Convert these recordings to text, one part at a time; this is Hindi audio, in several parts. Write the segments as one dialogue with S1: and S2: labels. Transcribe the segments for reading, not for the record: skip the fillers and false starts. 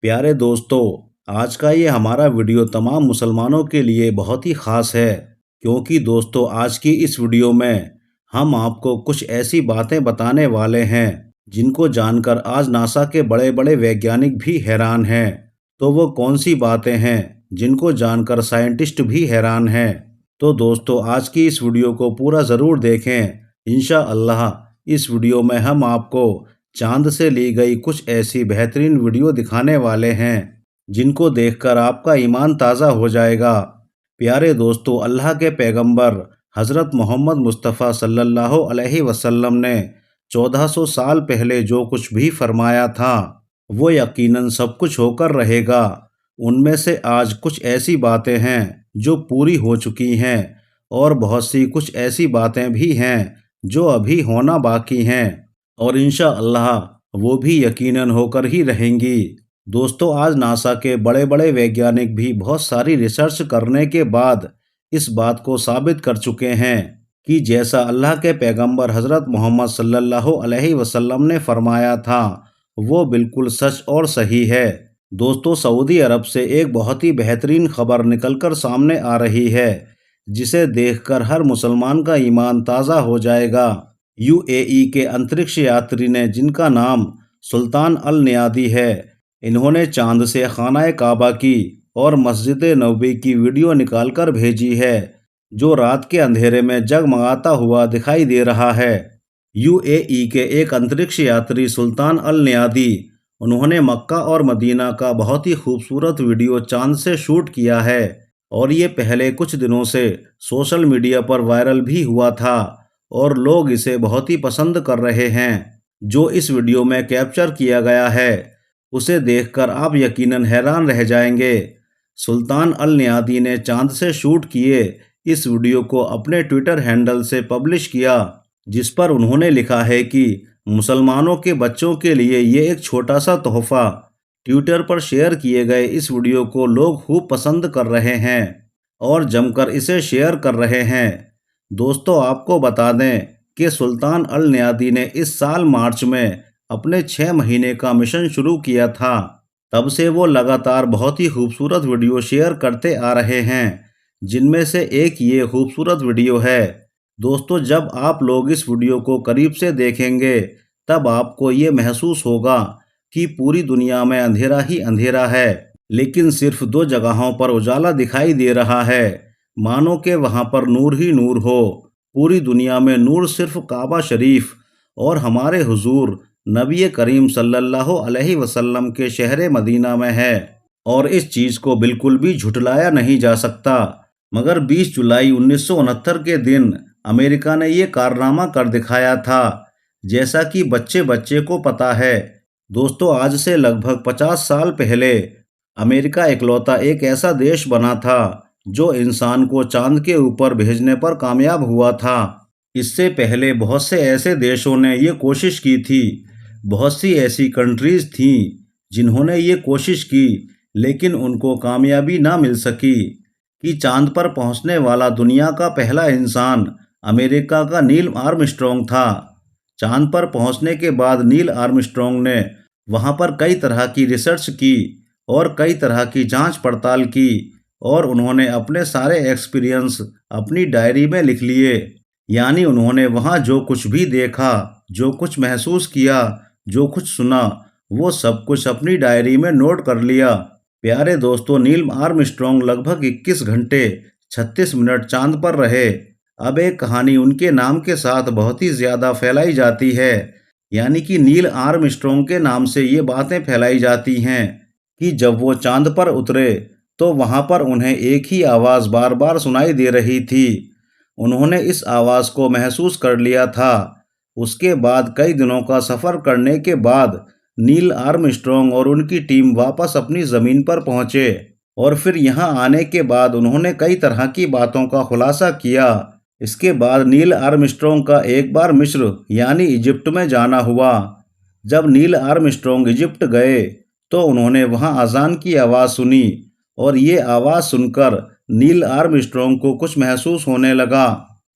S1: प्यारे दोस्तों, आज का ये हमारा वीडियो तमाम मुसलमानों के लिए बहुत ही ख़ास है, क्योंकि दोस्तों आज की इस वीडियो में हम आपको कुछ ऐसी बातें बताने वाले हैं जिनको जानकर आज नासा के बड़े बड़े वैज्ञानिक भी हैरान हैं। तो वो कौन सी बातें हैं जिनको जानकर साइंटिस्ट भी हैरान हैं? तो दोस्तों आज की इस वीडियो को पूरा ज़रूर देखें। इंशाअल्लाह इस वीडियो में हम आपको चांद से ली गई कुछ ऐसी बेहतरीन वीडियो दिखाने वाले हैं जिनको देखकर आपका ईमान ताज़ा हो जाएगा। प्यारे दोस्तों, अल्लाह के पैगंबर हज़रत मोहम्मद मुस्तफ़ा सल्लल्लाहु अलैहि वसल्लम ने 1400 साल पहले जो कुछ भी फरमाया था वो यकीनन सब कुछ होकर रहेगा। उनमें से आज कुछ ऐसी बातें हैं जो पूरी हो चुकी हैं और बहुत सी कुछ ऐसी बातें भी हैं जो अभी होना बाकी हैं और इंशाअल्लाह वो भी यकीनन होकर ही रहेंगी। दोस्तों आज नासा के बड़े बड़े वैज्ञानिक भी बहुत सारी रिसर्च करने के बाद इस बात को साबित कर चुके हैं कि जैसा अल्लाह के पैगंबर हज़रत मोहम्मद सल्लल्लाहु अलैहि वसल्लम ने फरमाया था वो बिल्कुल सच और सही है। दोस्तों सऊदी अरब से एक बहुत ही बेहतरीन खबर निकलकर सामने आ रही है जिसे देखकर हर मुसलमान का ईमान ताज़ा हो जाएगा। यूएई के अंतरिक्ष यात्री ने जिनका नाम सुल्तान अल नियादी है, इन्होंने चांद से खाना काबा की और मस्जिद नबवी की वीडियो निकालकर भेजी है जो रात के अंधेरे में जगमगाता हुआ दिखाई दे रहा है। यूएई के एक अंतरिक्ष यात्री सुल्तान अल नियादी, उन्होंने मक्का और मदीना का बहुत ही खूबसूरत वीडियो चांद से शूट किया है और ये पहले कुछ दिनों से सोशल मीडिया पर वायरल भी हुआ था और लोग इसे बहुत ही पसंद कर रहे हैं। जो इस वीडियो में कैप्चर किया गया है उसे देखकर आप यकीनन हैरान रह जाएंगे। सुल्तान अल नियादी ने चांद से शूट किए इस वीडियो को अपने ट्विटर हैंडल से पब्लिश किया, जिस पर उन्होंने लिखा है कि मुसलमानों के बच्चों के लिए ये एक छोटा सा तोहफा। ट्विटर पर शेयर किए गए इस वीडियो को लोग खूब पसंद कर रहे हैं और जमकर इसे शेयर कर रहे हैं। दोस्तों आपको बता दें कि सुल्तान अल नियादी ने इस साल मार्च में अपने 6 महीने का मिशन शुरू किया था। तब से वो लगातार बहुत ही खूबसूरत वीडियो शेयर करते आ रहे हैं, जिनमें से एक ये खूबसूरत वीडियो है। दोस्तों जब आप लोग इस वीडियो को करीब से देखेंगे तब आपको ये महसूस होगा कि पूरी दुनिया में अंधेरा ही अंधेरा है, लेकिन सिर्फ 2 जगहों पर उजाला दिखाई दे रहा है, मानो कि वहाँ पर नूर ही नूर हो। पूरी दुनिया में नूर सिर्फ काबा शरीफ और हमारे हुजूर नबी करीम सल्लल्लाहु अलैहि वसल्लम के शहर मदीना में है और इस चीज़ को बिल्कुल भी झुठलाया नहीं जा सकता। मगर 20 जुलाई 1969 के दिन अमेरिका ने ये कारनामा कर दिखाया था, जैसा कि बच्चे बच्चे को पता है। दोस्तों आज से लगभग 50 साल पहले अमेरिका इकलौता एक ऐसा देश बना था जो इंसान को चांद के ऊपर भेजने पर कामयाब हुआ था। इससे पहले बहुत से ऐसे देशों ने ये कोशिश की थी, बहुत सी ऐसी कंट्रीज थीं जिन्होंने ये कोशिश की, लेकिन उनको कामयाबी ना मिल सकी कि चांद पर पहुंचने वाला दुनिया का पहला इंसान अमेरिका का नील आर्मस्ट्रॉन्ग था। चांद पर पहुंचने के बाद नील आर्मस्ट्रॉन्ग ने वहां पर कई तरह की रिसर्च की और कई तरह की जांच पड़ताल की और उन्होंने अपने सारे एक्सपीरियंस अपनी डायरी में लिख लिए। यानी उन्होंने वहां जो कुछ भी देखा, जो कुछ महसूस किया, जो कुछ सुना, वो सब कुछ अपनी डायरी में नोट कर लिया। प्यारे दोस्तों नील आर्मस्ट्रॉन्ग लगभग 21 घंटे 36 मिनट चांद पर रहे। अब एक कहानी उनके नाम के साथ बहुत ही ज़्यादा फैलाई जाती है, यानी कि नील आर्मस्ट्रॉन्ग के नाम से ये बातें फैलाई जाती हैं कि जब वो चांद पर उतरे तो वहाँ पर उन्हें एक ही आवाज़ बार बार सुनाई दे रही थी। उन्होंने इस आवाज़ को महसूस कर लिया था। उसके बाद कई दिनों का सफ़र करने के बाद नील आर्मस्ट्रॉन्ग और उनकी टीम वापस अपनी ज़मीन पर पहुँचे और फिर यहाँ आने के बाद उन्होंने कई तरह की बातों का खुलासा किया। इसके बाद नील आर्मस्ट्रॉन्ग का एक बार मिस्र यानी इजिप्ट में जाना हुआ। जब नील आर्मस्ट्रॉन्ग इजिप्ट गए तो उन्होंने वहाँ अजान की आवाज़ सुनी और ये आवाज़ सुनकर नील आर्मस्ट्रॉन्ग को कुछ महसूस होने लगा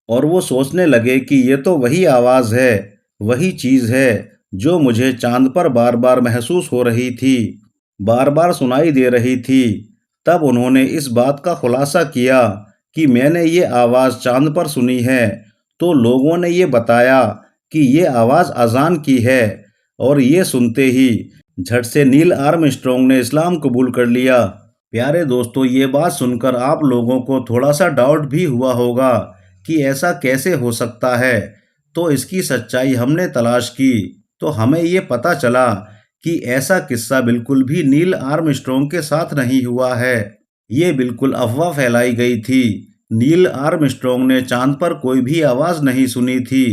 S1: और वो सोचने लगे कि ये तो वही आवाज़ है, वही चीज़ है जो मुझे चांद पर बार बार महसूस हो रही थी। बार बार सुनाई दे रही थी। तब उन्होंने इस बात का खुलासा किया कि मैंने ये आवाज़ चांद पर सुनी है। तो लोगों ने ये बताया कि ये आवाज़ अजान की है, और ये सुनते ही झट से नील आर्मस्ट्रॉन्ग ने इस्लाम कबूल कर लिया। प्यारे दोस्तों, ये बात सुनकर आप लोगों को थोड़ा सा डाउट भी हुआ होगा कि ऐसा कैसे हो सकता है। तो इसकी सच्चाई हमने तलाश की, तो हमें ये पता चला कि ऐसा किस्सा बिल्कुल भी नील आर्मस्ट्रॉन्ग के साथ नहीं हुआ है। ये बिल्कुल अफवाह फैलाई गई थी। नील आर्मस्ट्रॉन्ग ने चांद पर कोई भी आवाज़ नहीं सुनी थी,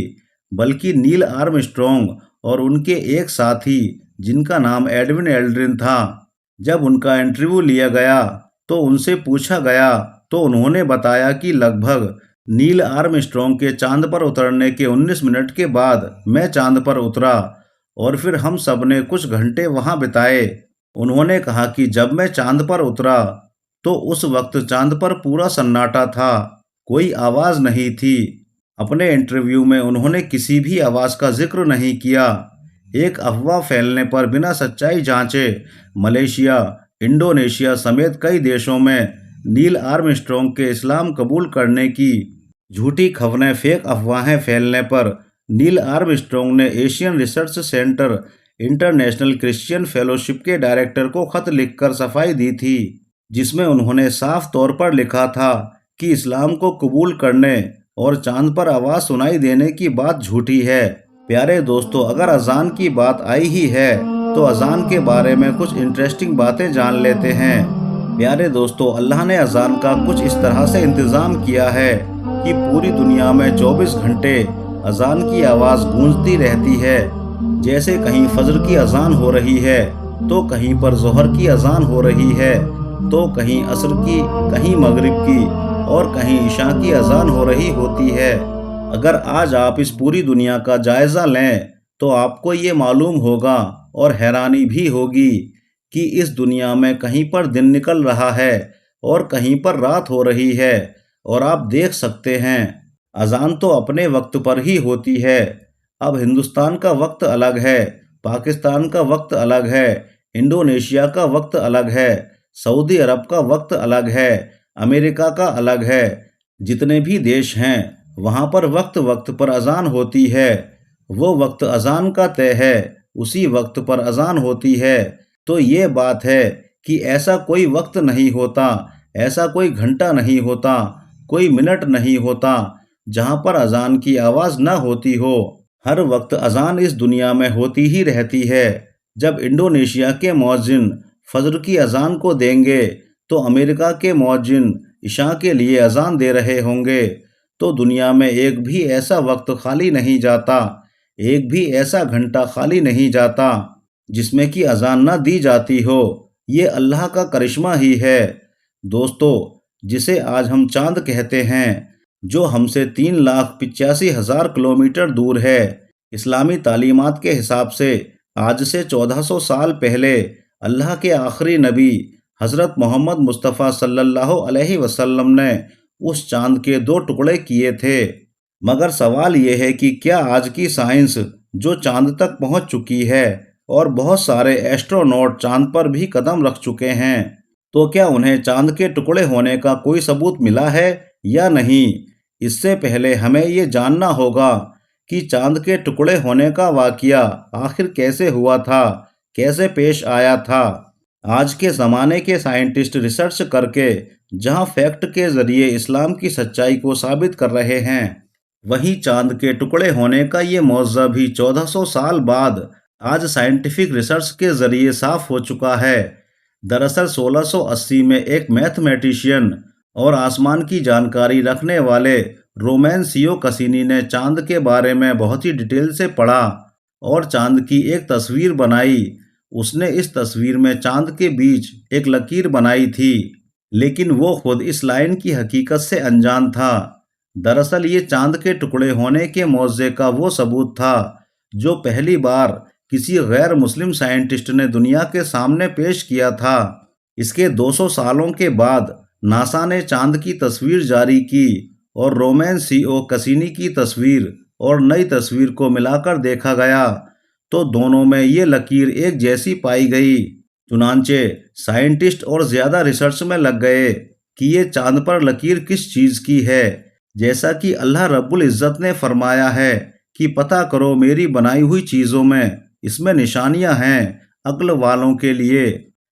S1: बल्कि नील आर्मस्ट्रॉन्ग और उनके एक साथी, जिनका नाम एडविन एल्ड्रिन था, जब उनका इंटरव्यू लिया गया तो उनसे पूछा गया तो उन्होंने बताया कि लगभग नील आर्मस्ट्रॉन्ग के चांद पर उतरने के 19 मिनट के बाद मैं चांद पर उतरा और फिर हम सब ने कुछ घंटे वहां बिताए। उन्होंने कहा कि जब मैं चांद पर उतरा तो उस वक्त चांद पर पूरा सन्नाटा था, कोई आवाज़ नहीं थी। अपने इंटरव्यू में उन्होंने किसी भी आवाज़ का जिक्र नहीं किया। एक अफवाह फैलने पर बिना सच्चाई जांचे मलेशिया, इंडोनेशिया समेत कई देशों में नील आर्मस्ट्रॉन्ग के इस्लाम कबूल करने की झूठी खबरें, फेक अफवाहें फैलने पर नील आर्मस्ट्रॉन्ग ने Asian research centre international Christian fellowship के डायरेक्टर को खत लिखकर सफाई दी थी, जिसमें उन्होंने साफ तौर पर लिखा था कि इस्लाम को कबूल करने और चांद पर आवाज़ सुनाई देने की बात झूठी है। प्यारे दोस्तों, अगर अजान की बात आई ही है तो अजान के बारे में कुछ इंटरेस्टिंग बातें जान लेते हैं। प्यारे दोस्तों, अल्लाह ने अजान का कुछ इस तरह से इंतज़ाम किया है कि पूरी दुनिया में 24 घंटे अजान की आवाज़ गूंजती रहती है। जैसे कहीं फजर की अजान हो रही है, तो कहीं पर जोहर की अजान हो रही है, तो कहीं असर की, कहीं मगरिब की और कहीं इशा की अजान हो रही होती है। अगर आज आप इस पूरी दुनिया का जायज़ा लें तो आपको ये मालूम होगा और हैरानी भी होगी कि इस दुनिया में कहीं पर दिन निकल रहा है और कहीं पर रात हो रही है। और आप देख सकते हैं, अजान तो अपने वक्त पर ही होती है। अब हिंदुस्तान का वक्त अलग है, पाकिस्तान का वक्त अलग है, इंडोनेशिया का वक्त अलग है, सऊदी अरब का वक्त अलग है, अमेरिका का अलग है। जितने भी देश हैं वहाँ पर वक्त वक्त पर अजान होती है। वो वक्त अजान का तय है, उसी वक्त पर अजान होती है। तो ये बात है कि ऐसा कोई वक्त नहीं होता, ऐसा कोई घंटा नहीं होता, कोई मिनट नहीं होता जहाँ पर अजान की आवाज़ न होती हो। हर वक्त अजान इस दुनिया में होती ही रहती है। जब इंडोनेशिया के मुअज्जिन फजर की अजान को देंगे तो अमेरिका के मुअज्जिन इशा के लिए अजान दे रहे होंगे। तो दुनिया में एक भी ऐसा वक्त खाली नहीं जाता, एक भी ऐसा घंटा खाली नहीं जाता जिसमें कि अजान न दी जाती हो। ये अल्लाह का करिश्मा ही है। दोस्तों, जिसे आज हम चांद कहते हैं, जो हमसे 3,85,000 किलोमीटर दूर है, इस्लामी तालीमात के हिसाब से आज से 1400 साल पहले अल्लाह के आखिरी नबी हज़रत मोहम्मद मुस्तफ़ा सल्लल्लाहु अलैहि वसल्लम ने उस चांद के 2 टुकड़े किए थे। मगर सवाल ये है कि क्या आज की साइंस जो चांद तक पहुंच चुकी है और बहुत सारे एस्ट्रोनॉट चांद पर भी कदम रख चुके हैं, तो क्या उन्हें चांद के टुकड़े होने का कोई सबूत मिला है या नहीं? इससे पहले हमें ये जानना होगा कि चांद के टुकड़े होने का वाकया आखिर कैसे हुआ था, कैसे पेश आया था। आज के ज़माने के साइंटिस्ट रिसर्च करके जहां फैक्ट के ज़रिए इस्लाम की सच्चाई को साबित कर रहे हैं, वहीं चांद के टुकड़े होने का ये मौज़ा भी 1400 साल बाद आज साइंटिफिक रिसर्च के ज़रिए साफ हो चुका है। दरअसल 1680 में एक मैथमेटिशियन और आसमान की जानकारी रखने वाले रोमैनसियो कसीनी ने चांद के बारे में बहुत ही डिटेल से पढ़ा और चांद की एक तस्वीर बनाई। उसने इस तस्वीर में चांद के बीच एक लकीर बनाई थी, लेकिन वो खुद इस लाइन की हकीकत से अनजान था। दरअसल ये चांद के टुकड़े होने के मौज़े का वो सबूत था जो पहली बार किसी गैर मुस्लिम साइंटिस्ट ने दुनिया के सामने पेश किया था। इसके 200 सालों के बाद नासा ने चांद की तस्वीर जारी की और रोमैनसियो कसीनी की तस्वीर और नई तस्वीर को मिलाकर देखा गया तो दोनों में ये लकीर एक जैसी पाई गई। चुनांचे साइंटिस्ट और ज्यादा रिसर्च में लग गए कि ये चांद पर लकीर किस चीज की है। जैसा कि अल्लाह रब्बुल इज्जत ने फरमाया है कि पता करो मेरी बनाई हुई चीजों में, इसमें निशानियां हैं अक्ल वालों के लिए।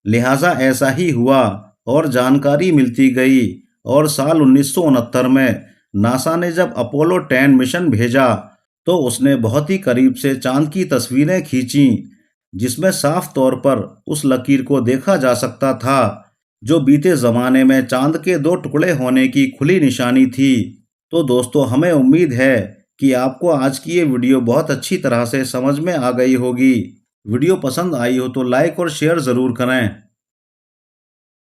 S1: लिहाजा ऐसा ही हुआ और जानकारी मिलती गई, और साल 1969 में नासा ने जब अपोलो 10 मिशन भेजा तो उसने बहुत ही करीब से चांद की तस्वीरें खींची, जिसमें साफ तौर पर उस लकीर को देखा जा सकता था जो बीते ज़माने में चांद के दो टुकड़े होने की खुली निशानी थी। तो दोस्तों, हमें उम्मीद है कि आपको आज की ये वीडियो बहुत अच्छी तरह से समझ में आ गई होगी। वीडियो पसंद आई हो तो लाइक और शेयर ज़रूर करें।